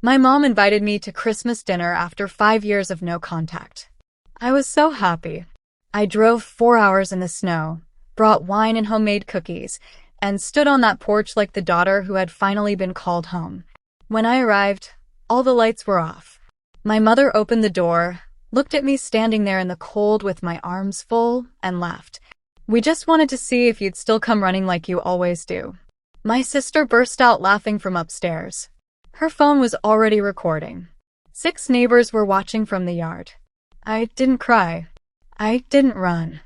My mom invited me to Christmas dinner after 5 years of no contact. I was so happy. I drove 4 hours in the snow, brought wine and homemade cookies, and stood on that porch like the daughter who had finally been called home. When I arrived, all the lights were off. My mother opened the door, looked at me standing there in the cold with my arms full, and laughed. "We just wanted to see if you'd still come running like you always do." My sister burst out laughing from upstairs. Her phone was already recording. 6 neighbors were watching from the yard. I didn't cry. I didn't run.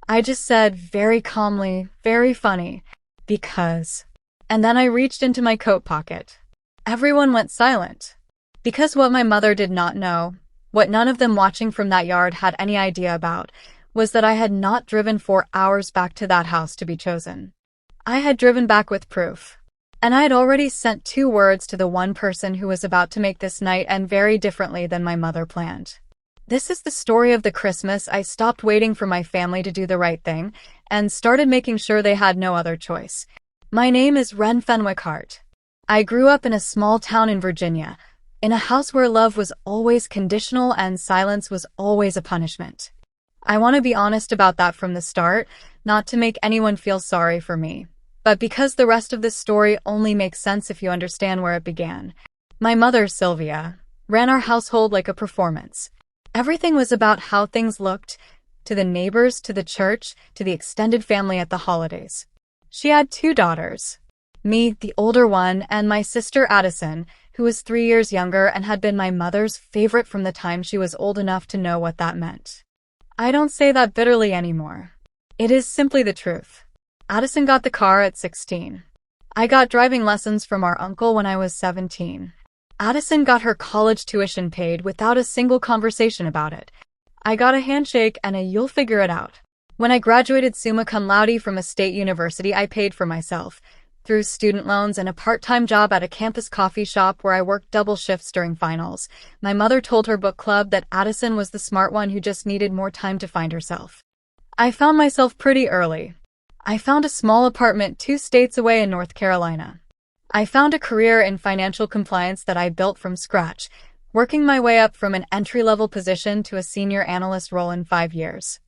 I just said very calmly, very funny, "Because." And then I reached into my coat pocket. Everyone went silent. Because what my mother did not know, what none of them watching from that yard had any idea about, was that I had not driven 4 hours back to that house to be chosen. I had driven back with proof. And I had already sent 2 words to the one person who was about to make this night end very differently than my mother planned. This is the story of the Christmas I stopped waiting for my family to do the right thing and started making sure they had no other choice. My name is Ren Fenwick Hart. I grew up in a small town in Virginia, in a house where love was always conditional and silence was always a punishment. I want to be honest about that from the start, not to make anyone feel sorry for me, but because the rest of this story only makes sense if you understand where it began. My mother, Sylvia, ran our household like a performance. Everything was about how things looked, to the neighbors, to the church, to the extended family at the holidays. She had 2 daughters. Me, the older one, and my sister Addison, who was 3 years younger and had been my mother's favorite from the time she was old enough to know what that meant. I don't say that bitterly anymore. It is simply the truth. Addison got the car at 16. I got driving lessons from our uncle when I was 17. Addison got her college tuition paid without a single conversation about it. I got a handshake and a "you'll figure it out." When I graduated summa cum laude from a state university, I paid for myself, through student loans and a part-time job at a campus coffee shop where I worked double shifts during finals. My mother told her book club that Addison was the smart one who just needed more time to find herself. I found myself pretty early. I found a small apartment 2 states away in North Carolina. I found a career in financial compliance that I built from scratch, working my way up from an entry-level position to a senior analyst role in 5 years.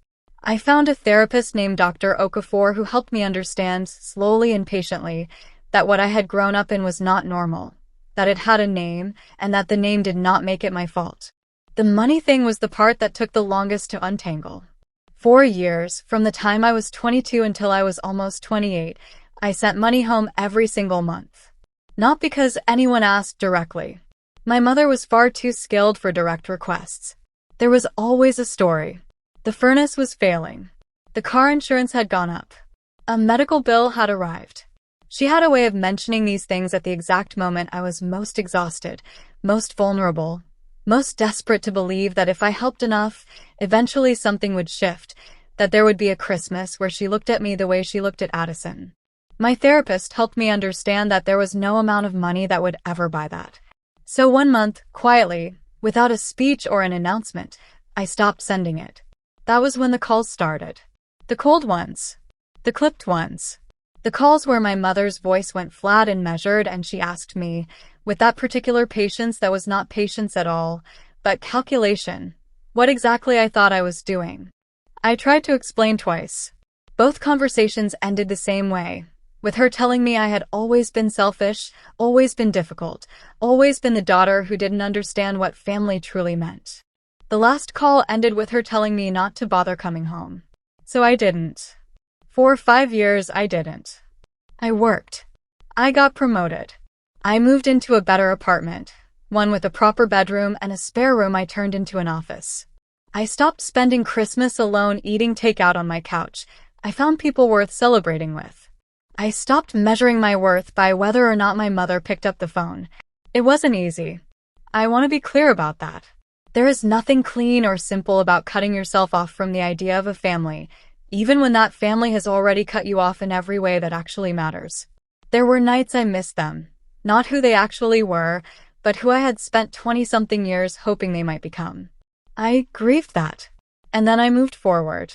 I found a therapist named Dr. Okafor who helped me understand, slowly and patiently, that what I had grown up in was not normal, that it had a name, and that the name did not make it my fault. The money thing was the part that took the longest to untangle. 4 years, from the time I was 22 until I was almost 28, I sent money home every single month. Not because anyone asked directly. My mother was far too skilled for direct requests. There was always a story. The furnace was failing. The car insurance had gone up. A medical bill had arrived. She had a way of mentioning these things at the exact moment I was most exhausted, most vulnerable, most desperate to believe that if I helped enough, eventually something would shift, that there would be a Christmas where she looked at me the way she looked at Addison. My therapist helped me understand that there was no amount of money that would ever buy that. So one month, quietly, without a speech or an announcement, I stopped sending it. That was when the calls started. The cold ones. The clipped ones. The calls where my mother's voice went flat and measured and she asked me, with that particular patience that was not patience at all, but calculation, what exactly I thought I was doing. I tried to explain twice. Both conversations ended the same way, with her telling me I had always been selfish, always been difficult, always been the daughter who didn't understand what family truly meant. The last call ended with her telling me not to bother coming home. So I didn't. For 5 years, I didn't. I worked. I got promoted. I moved into a better apartment, one with a proper bedroom and a spare room I turned into an office. I stopped spending Christmas alone eating takeout on my couch. I found people worth celebrating with. I stopped measuring my worth by whether or not my mother picked up the phone. It wasn't easy. I want to be clear about that. There is nothing clean or simple about cutting yourself off from the idea of a family, even when that family has already cut you off in every way that actually matters. There were nights I missed them, not who they actually were, but who I had spent 20-something years hoping they might become. I grieved that. And then I moved forward.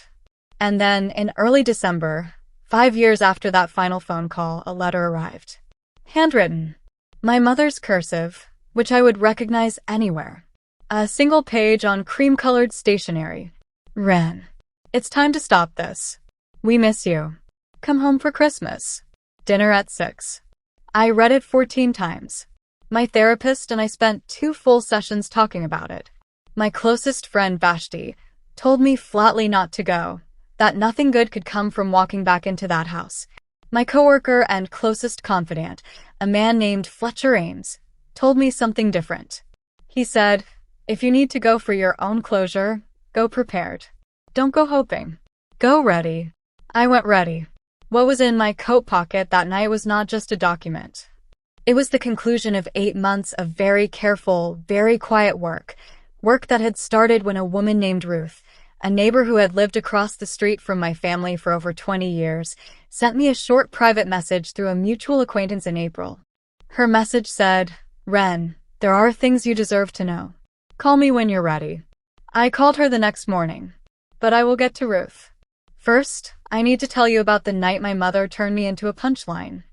And then, in early December, 5 years after that final phone call, a letter arrived. Handwritten. My mother's cursive, which I would recognize anywhere. A single page on cream-colored stationery. Ren, it's time to stop this. We miss you. Come home for Christmas. Dinner at 6. I read it 14 times. My therapist and I spent 2 full sessions talking about it. My closest friend Vashti told me flatly not to go, that nothing good could come from walking back into that house. My coworker and closest confidant, a man named Fletcher Ames, told me something different. He said, if you need to go for your own closure, go prepared. Don't go hoping. Go ready. I went ready. What was in my coat pocket that night was not just a document. It was the conclusion of 8 months of very careful, very quiet work that had started when a woman named Ruth, a neighbor who had lived across the street from my family for over 20 years, sent me a short private message through a mutual acquaintance in April. Her message said, Ren, there are things you deserve to know. Call me when you're ready. I called her the next morning. But I will get to Ruth. First, I need to tell you about the night my mother turned me into a punchline.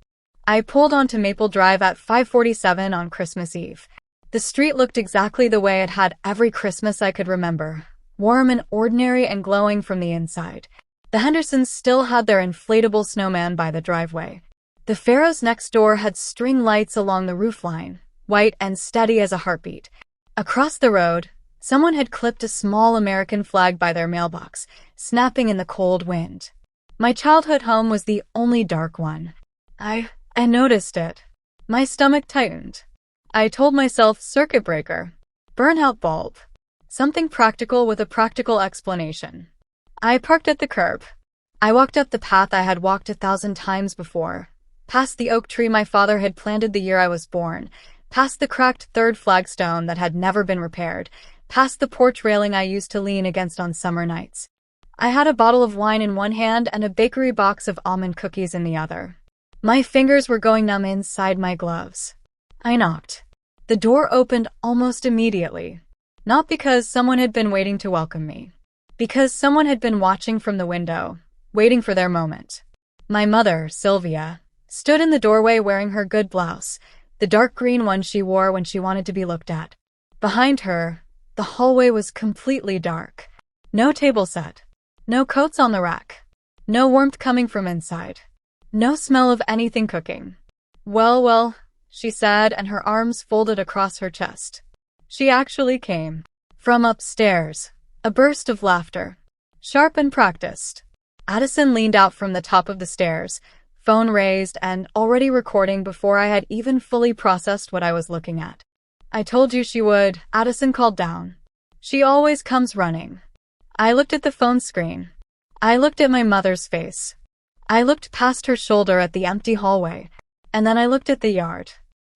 I pulled onto Maple Drive at 5:47 on Christmas Eve. The street looked exactly the way it had every Christmas I could remember, warm and ordinary and glowing from the inside. The Hendersons still had their inflatable snowman by the driveway. The Farrows next door had string lights along the roofline, white and steady as a heartbeat. Across the road, someone had clipped a small American flag by their mailbox, snapping in the cold wind. My childhood home was the only dark one. I noticed it. My stomach tightened. I told myself circuit breaker, burnout bulb, something practical with a practical explanation. I parked at the curb. I walked up the path I had walked 1,000 times before, past the oak tree my father had planted the year I was born, past the cracked third flagstone that had never been repaired, past the porch railing I used to lean against on summer nights. I had a bottle of wine in one hand and a bakery box of almond cookies in the other. My fingers were going numb inside my gloves. I knocked. The door opened almost immediately. Not because someone had been waiting to welcome me. Because someone had been watching from the window, waiting for their moment. My mother, Sylvia, stood in the doorway wearing her good blouse, the dark green one she wore when she wanted to be looked at. Behind her, the hallway was completely dark. No table set. No coats on the rack. No warmth coming from inside. No smell of anything cooking. Well, she said, and her arms folded across her chest. She actually came. From upstairs. A burst of laughter. Sharp and practiced. Addison leaned out from the top of the stairs, phone raised and already recording before I had even fully processed what I was looking at. I told you she would, Addison called down. She always comes running. I looked at the phone screen. I looked at my mother's face. I looked past her shoulder at the empty hallway, and then I looked at the yard.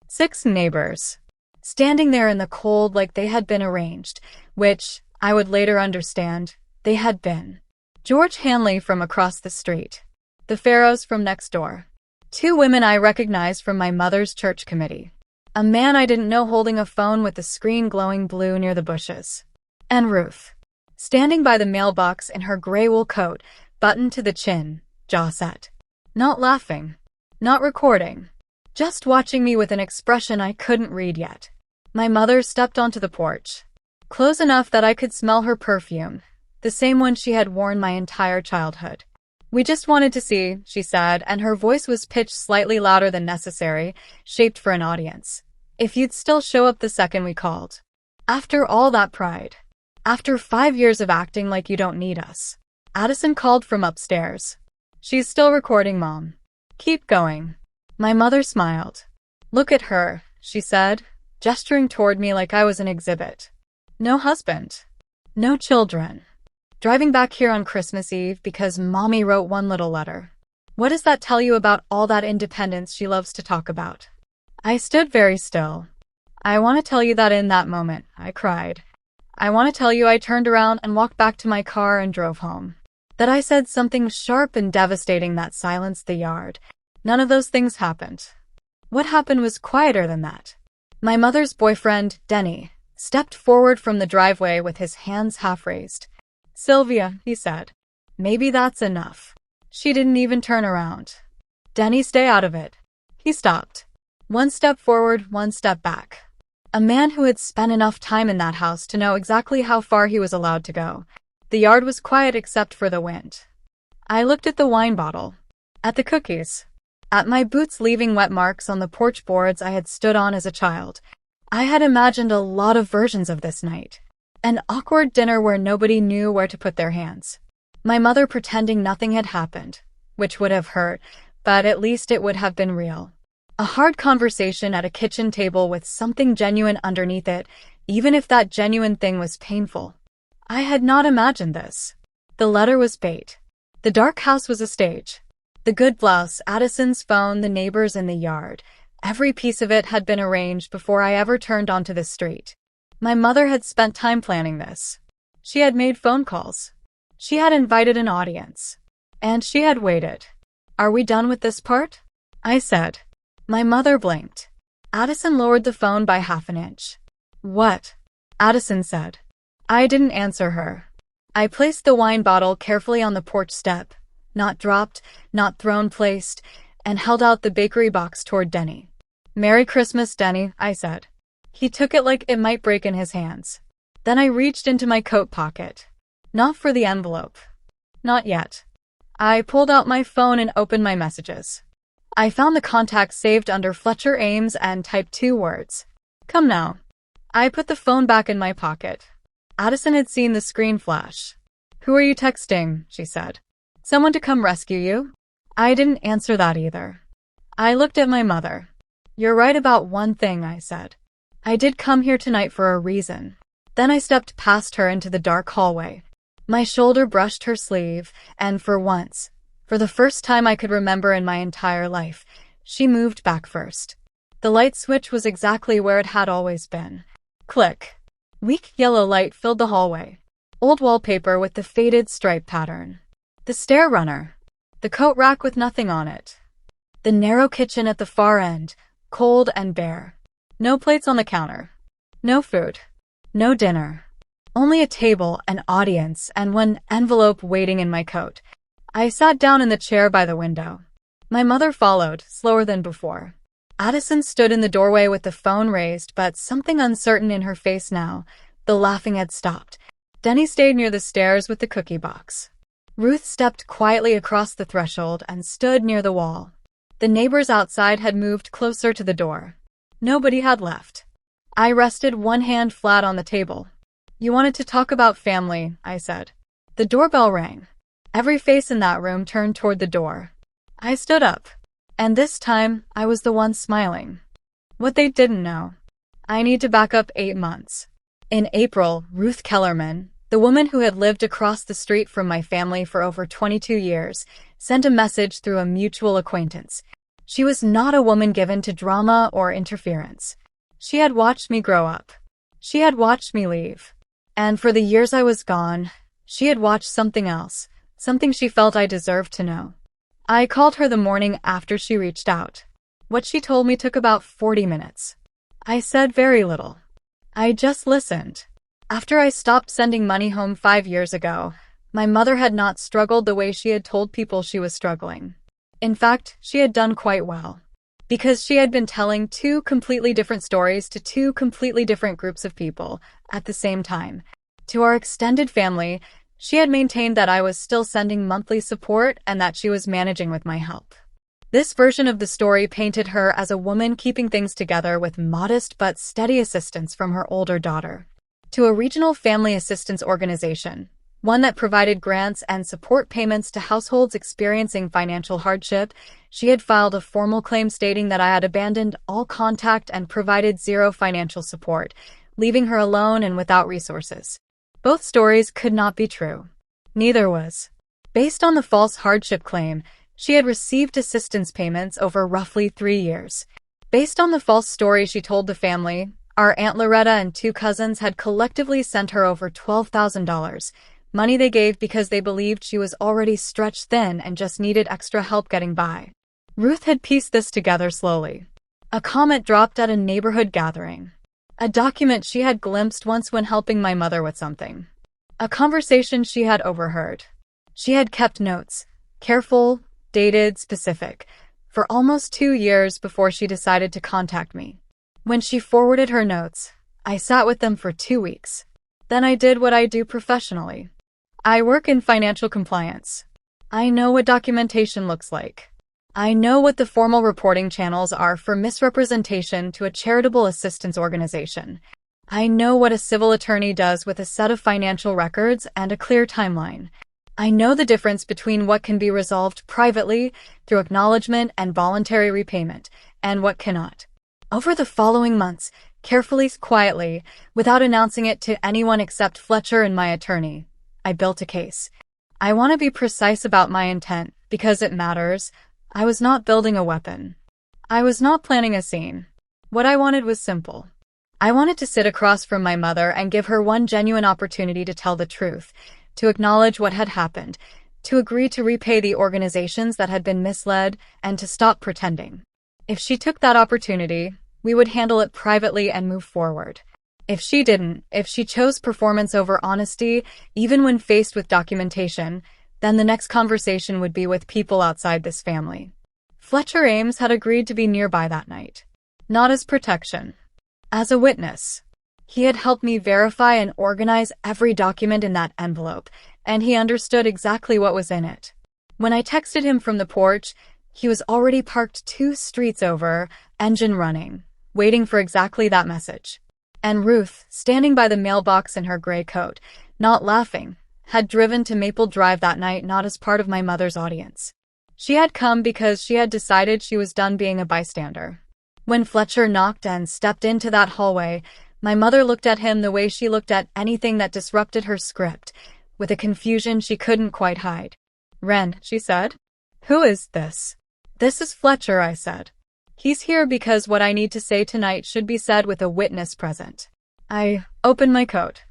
6 neighbors, standing there in the cold like they had been arranged, which, I would later understand, they had been. George Hanley from across the street. The Farrows from next door. 2 women I recognized from my mother's church committee. A man I didn't know holding a phone with the screen glowing blue near the bushes. And Ruth, standing by the mailbox in her gray wool coat, buttoned to the chin, jaw set. Not laughing. Not recording. Just watching me with an expression I couldn't read yet. My mother stepped onto the porch. Close enough that I could smell her perfume, the same one she had worn my entire childhood. We just wanted to see, she said, and her voice was pitched slightly louder than necessary, shaped for an audience. If you'd still show up the second we called. After all that pride. After 5 years of acting like you don't need us. Addison called from upstairs. She's still recording, Mom. Keep going. My mother smiled. Look at her, she said, gesturing toward me like I was an exhibit. No husband. No children. Driving back here on Christmas Eve because Mommy wrote one little letter. What does that tell you about all that independence she loves to talk about? I stood very still. I want to tell you that in that moment, I cried. I want to tell you I turned around and walked back to my car and drove home. That I said something sharp and devastating that silenced the yard. None of those things happened. What happened was quieter than that. My mother's boyfriend, Denny, stepped forward from the driveway with his hands half raised. Sylvia, he said. Maybe that's enough. She didn't even turn around. Denny, stay out of it. He stopped. 1 step forward, 1 step back. A man who had spent enough time in that house to know exactly how far he was allowed to go. The yard was quiet except for the wind. I looked at the wine bottle, at the cookies, at my boots leaving wet marks on the porch boards I had stood on as a child. I had imagined a lot of versions of this night. An awkward dinner where nobody knew where to put their hands. My mother pretending nothing had happened, which would have hurt, but at least it would have been real. A hard conversation at a kitchen table with something genuine underneath it, even if that genuine thing was painful. I had not imagined this. The letter was bait. The dark house was a stage. The good blouse, Addison's phone, the neighbors in the yard. Every piece of it had been arranged before I ever turned onto the street. My mother had spent time planning this. She had made phone calls. She had invited an audience. And she had waited. "Are we done with this part?" I said. My mother blinked. Addison lowered the phone by half an inch. "What?" Addison said. I didn't answer her. I placed the wine bottle carefully on the porch step, not dropped, not thrown, placed, and held out the bakery box toward Denny. "Merry Christmas, Denny," I said. He took it like it might break in his hands. Then I reached into my coat pocket. Not for the envelope. Not yet. I pulled out my phone and opened my messages. I found the contact saved under Fletcher Ames and typed 2 words. "Come now." I put the phone back in my pocket. Addison had seen the screen flash. "Who are you texting?" she said. "Someone to come rescue you?" I didn't answer that either. I looked at my mother. "You're right about one thing," I said. "I did come here tonight for a reason." Then I stepped past her into the dark hallway. My shoulder brushed her sleeve, and for once, for the first time I could remember in my entire life, she moved back first. The light switch was exactly where it had always been. Click. Weak yellow light filled the hallway. Old wallpaper with the faded stripe pattern. The stair runner. The coat rack with nothing on it. The narrow kitchen at the far end, cold and bare. No plates on the counter. No food. No dinner. Only a table, an audience, and one envelope waiting in my coat. I sat down in the chair by the window. My mother followed, slower than before. Addison stood in the doorway with the phone raised, but something uncertain in her face now. The laughing had stopped. Denny stayed near the stairs with the cookie box. Ruth stepped quietly across the threshold and stood near the wall. The neighbors outside had moved closer to the door. Nobody had left. I rested one hand flat on the table. "You wanted to talk about family," I said. The doorbell rang. Every face in that room turned toward the door. I stood up. And this time, I was the one smiling. What they didn't know. I need to back up 8 months. In April, Ruth Kellerman, the woman who had lived across the street from my family for over 22 years, sent a message through a mutual acquaintance. She was not a woman given to drama or interference. She had watched me grow up. She had watched me leave. And for the years I was gone, she had watched something else, something she felt I deserved to know. I called her the morning after she reached out. What she told me took about 40 minutes. I said very little. I just listened. After I stopped sending money home 5 years ago, my mother had not struggled the way she had told people she was struggling. In fact, she had done quite well. Because she had been telling 2 completely different stories to 2 completely different groups of people at the same time. To our extended family, she had maintained that I was still sending monthly support and that she was managing with my help. This version of the story painted her as a woman keeping things together with modest but steady assistance from her older daughter. To a regional family assistance organization, one that provided grants and support payments to households experiencing financial hardship, she had filed a formal claim stating that I had abandoned all contact and provided 0 financial support, leaving her alone and without resources. Both stories could not be true. Neither was. Based on the false hardship claim, she had received assistance payments over roughly 3 years. Based on the false story she told the family, our Aunt Loretta and 2 cousins had collectively sent her over $12,000, money they gave because they believed she was already stretched thin and just needed extra help getting by. Ruth had pieced this together slowly. A comment dropped at a neighborhood gathering. A document she had glimpsed once when helping my mother with something. A conversation she had overheard. She had kept notes, careful, dated, specific, for almost 2 years before she decided to contact me. When she forwarded her notes, I sat with them for 2 weeks. Then I did what I do professionally. I work in financial compliance. I know what documentation looks like. I know what the formal reporting channels are for misrepresentation to a charitable assistance organization. I know what a civil attorney does with a set of financial records and a clear timeline. I know the difference between what can be resolved privately through acknowledgement and voluntary repayment, and what cannot. Over the following months, carefully, quietly, without announcing it to anyone except Fletcher and my attorney, I built a case. I want to be precise about my intent, because it matters. I was not building a weapon. I was not planning a scene. What I wanted was simple. I wanted to sit across from my mother and give her one genuine opportunity to tell the truth, to acknowledge what had happened, to agree to repay the organizations that had been misled, and to stop pretending. If she took that opportunity, we would handle it privately and move forward. If she didn't, if she chose performance over honesty, even when faced with documentation, then the next conversation would be with people outside this family. Fletcher Ames had agreed to be nearby that night. Not as protection. As a witness. He had helped me verify and organize every document in that envelope, and he understood exactly what was in it. When I texted him from the porch, he was already parked 2 streets over, engine running, waiting for exactly that message. And Ruth, standing by the mailbox in her gray coat, not laughing, had driven to Maple Drive that night not as part of my mother's audience. She had come because she had decided she was done being a bystander. When Fletcher knocked and stepped into that hallway, my mother looked at him the way she looked at anything that disrupted her script, with a confusion she couldn't quite hide. "Ren," she said. "Who is this?" "This is Fletcher," I said. "He's here because what I need to say tonight should be said with a witness present." I opened my coat.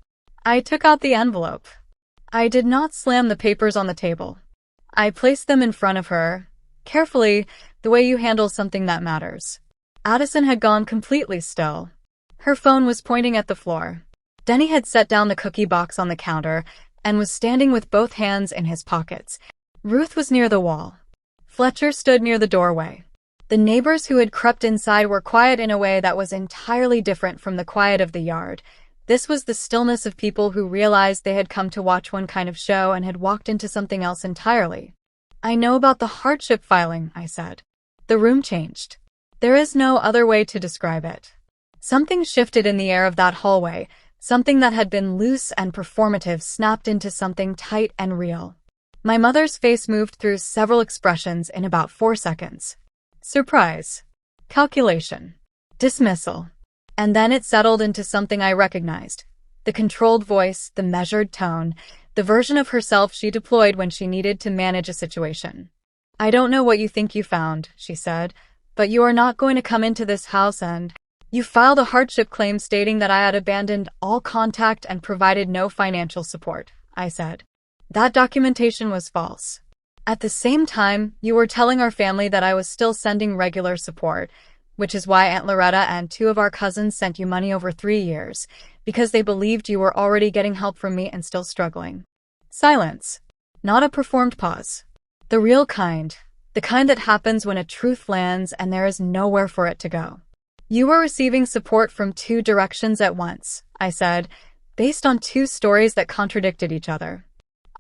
I took out the envelope. I did not slam the papers on the table. I placed them in front of her, carefully, the way you handle something that matters. Addison had gone completely still. Her phone was pointing at the floor. Denny had set down the cookie box on the counter and was standing with both hands in his pockets. Ruth was near the wall. Fletcher stood near the doorway. The neighbors who had crept inside were quiet in a way that was entirely different from the quiet of the yard. This was the stillness of people who realized they had come to watch one kind of show and had walked into something else entirely. "I know about the hardship filing," I said. The room changed. There is no other way to describe it. Something shifted in the air of that hallway. Something that had been loose and performative snapped into something tight and real. My mother's face moved through several expressions in about 4 seconds. Surprise. Calculation. Dismissal. And then it settled into something I recognized. The controlled voice, the measured tone, the version of herself she deployed when she needed to manage a situation. "I don't know what you think you found," she said, "but you are not going to come into this house and..." "You filed a hardship claim stating that I had abandoned all contact and provided no financial support," I said. "That documentation was false. At the same time, you were telling our family that I was still sending regular support, which is why Aunt Loretta and 2 of our cousins sent you money over 3 years, because they believed you were already getting help from me and still struggling." Silence. Not a performed pause. The real kind. The kind that happens when a truth lands and there is nowhere for it to go. "You were receiving support from 2 directions at once," I said, based on 2 stories that contradicted each other.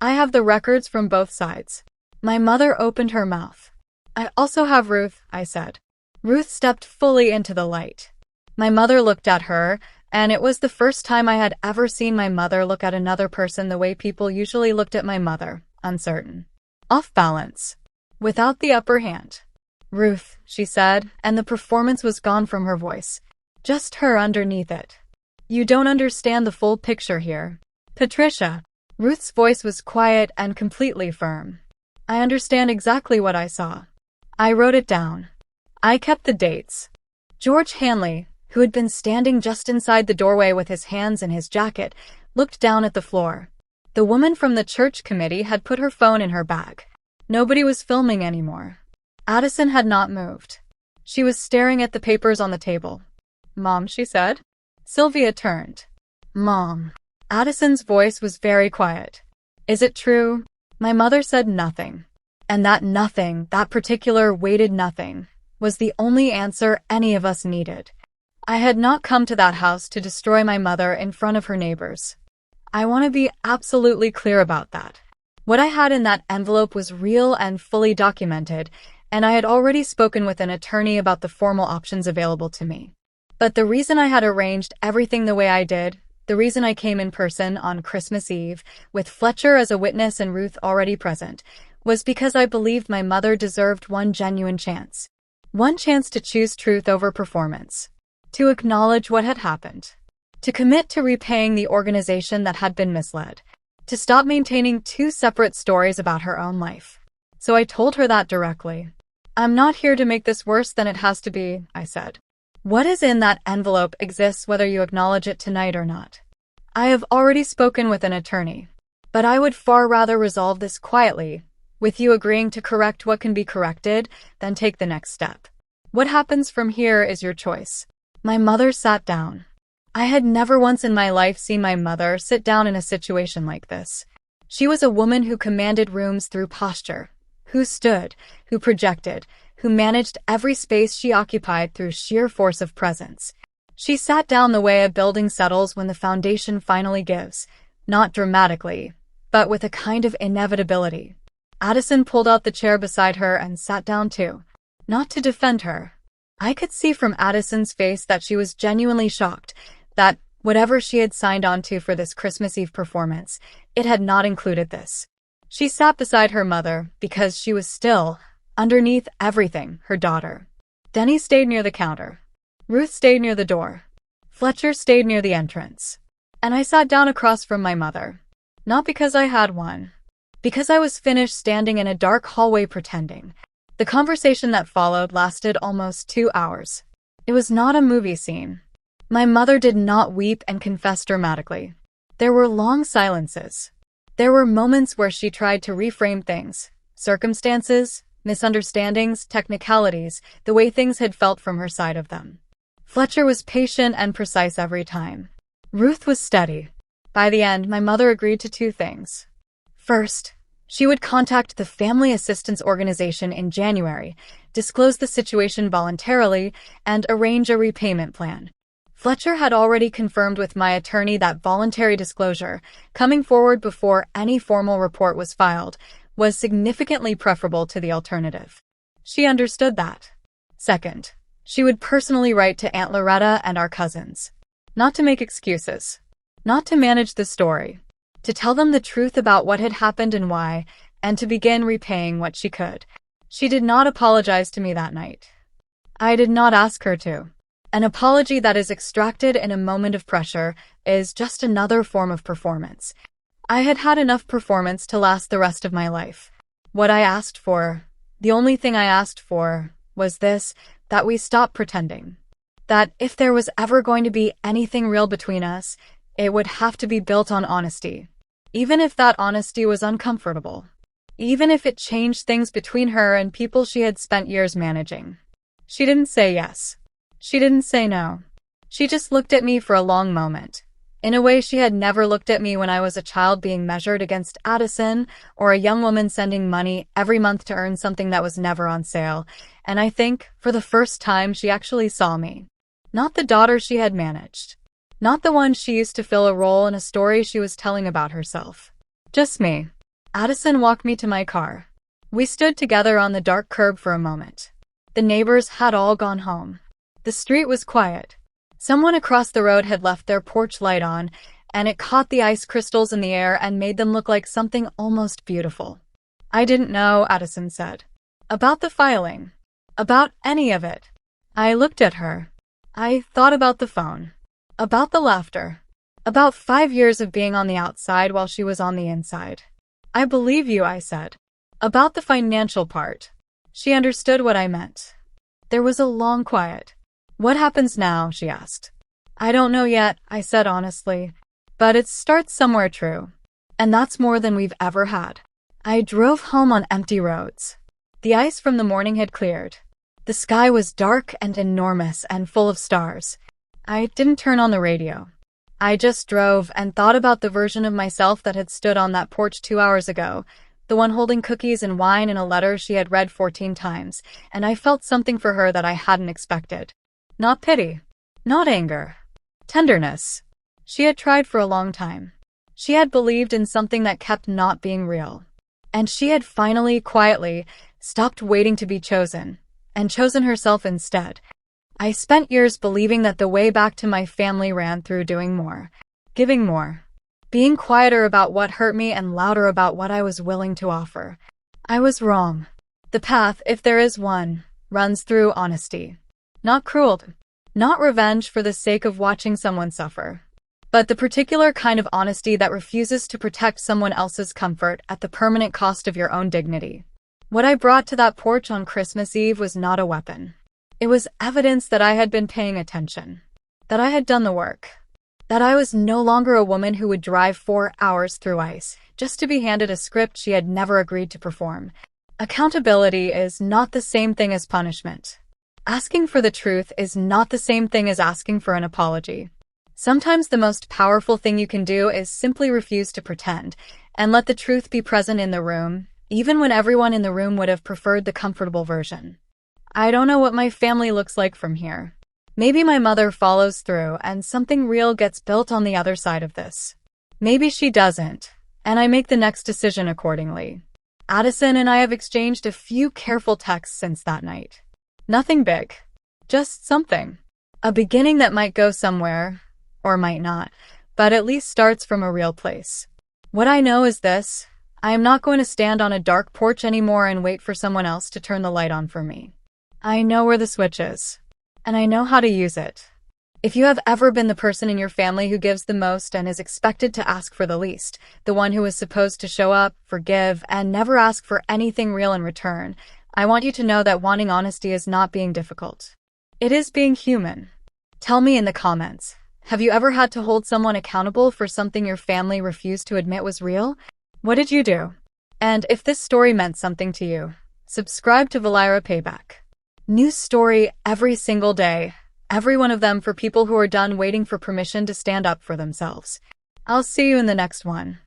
"I have the records from both sides." My mother opened her mouth. "I also have Ruth," I said. Ruth stepped fully into the light. My mother looked at her, and it was the first time I had ever seen my mother look at another person the way people usually looked at my mother, uncertain. Off balance. Without the upper hand. "Ruth," she said, and the performance was gone from her voice. Just her underneath it. "You don't understand the full picture here. Patricia." Ruth's voice was quiet and completely firm. "I understand exactly what I saw. I wrote it down. I kept the dates." George Hanley, who had been standing just inside the doorway with his hands in his jacket, looked down at the floor. The woman from the church committee had put her phone in her bag. Nobody was filming anymore. Addison had not moved. She was staring at the papers on the table. "Mom," she said. Sylvia turned. "Mom." Addison's voice was very quiet. "Is it true?" My mother said nothing. And that nothing, that particular weighted nothing, was the only answer any of us needed. I had not come to that house to destroy my mother in front of her neighbors. I want to be absolutely clear about that. What I had in that envelope was real and fully documented, and I had already spoken with an attorney about the formal options available to me. But the reason I had arranged everything the way I did, the reason I came in person on Christmas Eve, with Fletcher as a witness and Ruth already present, was because I believed my mother deserved one genuine chance. One chance to choose truth over performance. To acknowledge what had happened. To commit to repaying the organization that had been misled. To stop maintaining two separate stories about her own life. So I told her that directly. I'm not here to make this worse than it has to be, I said. What is in that envelope exists whether you acknowledge it tonight or not. I have already spoken with an attorney. But I would far rather resolve this quietly, with you agreeing to correct what can be corrected, than take the next step. What happens from here is your choice. My mother sat down. I had never once in my life seen my mother sit down in a situation like this. She was a woman who commanded rooms through posture, who stood, who projected, who managed every space she occupied through sheer force of presence. She sat down the way a building settles when the foundation finally gives, not dramatically, but with a kind of inevitability. Addison pulled out the chair beside her and sat down too, not to defend her. I could see from Addison's face that she was genuinely shocked, that whatever she had signed on to for this Christmas Eve performance, it had not included this. She sat beside her mother because she was still, underneath everything, her daughter. Denny stayed near the counter. Ruth stayed near the door. Fletcher stayed near the entrance. And I sat down across from my mother. Not because I had one. Because I was finished standing in a dark hallway pretending. The conversation that followed lasted almost 2 hours. It was not a movie scene. My mother did not weep and confess dramatically. There were long silences. There were moments where she tried to reframe things, circumstances, misunderstandings, technicalities, the way things had felt from her side of them. Fletcher was patient and precise every time. Ruth was steady. By the end, my mother agreed to 2 things. First, she would contact the Family Assistance Organization in January, disclose the situation voluntarily, and arrange a repayment plan. Fletcher had already confirmed with my attorney that voluntary disclosure, coming forward before any formal report was filed, was significantly preferable to the alternative. She understood that. Second, she would personally write to Aunt Loretta and our cousins. Not to make excuses. Not to manage the story. To tell them the truth about what had happened and why, and to begin repaying what she could. She did not apologize to me that night. I did not ask her to. An apology that is extracted in a moment of pressure is just another form of performance. I had had enough performance to last the rest of my life. What I asked for, the only thing I asked for, was this, that we stop pretending. That if there was ever going to be anything real between us, it would have to be built on honesty. Even if that honesty was uncomfortable. Even if it changed things between her and people she had spent years managing. She didn't say yes. She didn't say no. She just looked at me for a long moment. In a way she had never looked at me when I was a child being measured against Addison, or a young woman sending money every month to earn something that was never on sale. And I think, for the first time, she actually saw me. Not the daughter she had managed. Not the one she used to fill a role in a story she was telling about herself. Just me. Addison walked me to my car. We stood together on the dark curb for a moment. The neighbors had all gone home. The street was quiet. Someone across the road had left their porch light on, and it caught the ice crystals in the air and made them look like something almost beautiful. I didn't know, Addison said. About the filing. About any of it. I looked at her. I thought about the phone. About the laughter. About 5 years of being on the outside while she was on the inside. I believe you, I said. About the financial part. She understood what I meant. There was a long quiet. What happens now? She asked. I don't know yet, I said honestly. But it starts somewhere true. And that's more than we've ever had. I drove home on empty roads. The ice from the morning had cleared. The sky was dark and enormous and full of stars. I didn't turn on the radio. I just drove and thought about the version of myself that had stood on that porch 2 hours ago, the one holding cookies and wine and a letter she had read 14 times, and I felt something for her that I hadn't expected. Not pity. Not anger. Tenderness. She had tried for a long time. She had believed in something that kept not being real. And she had finally, quietly, stopped waiting to be chosen, and chosen herself instead. I spent years believing that the way back to my family ran through doing more, giving more, being quieter about what hurt me and louder about what I was willing to offer. I was wrong. The path, if there is one, runs through honesty. Not cruelty. Not revenge for the sake of watching someone suffer, but the particular kind of honesty that refuses to protect someone else's comfort at the permanent cost of your own dignity. What I brought to that porch on Christmas Eve was not a weapon. It was evidence that I had been paying attention, that I had done the work, that I was no longer a woman who would drive 4 hours through ice just to be handed a script she had never agreed to perform. Accountability is not the same thing as punishment. Asking for the truth is not the same thing as asking for an apology. Sometimes the most powerful thing you can do is simply refuse to pretend and let the truth be present in the room, even when everyone in the room would have preferred the comfortable version. I don't know what my family looks like from here. Maybe my mother follows through and something real gets built on the other side of this. Maybe she doesn't, and I make the next decision accordingly. Addison and I have exchanged a few careful texts since that night. Nothing big. Just something. A beginning that might go somewhere, or might not, but at least starts from a real place. What I know is this: I am not going to stand on a dark porch anymore and wait for someone else to turn the light on for me. I know where the switch is, and I know how to use it. If you have ever been the person in your family who gives the most and is expected to ask for the least, the one who is supposed to show up, forgive, and never ask for anything real in return, I want you to know that wanting honesty is not being difficult. It is being human. Tell me in the comments, have you ever had to hold someone accountable for something your family refused to admit was real? What did you do? And if this story meant something to you, subscribe to Velyra Payback. New story every single day, every one of them for people who are done waiting for permission to stand up for themselves. I'll see you in the next one.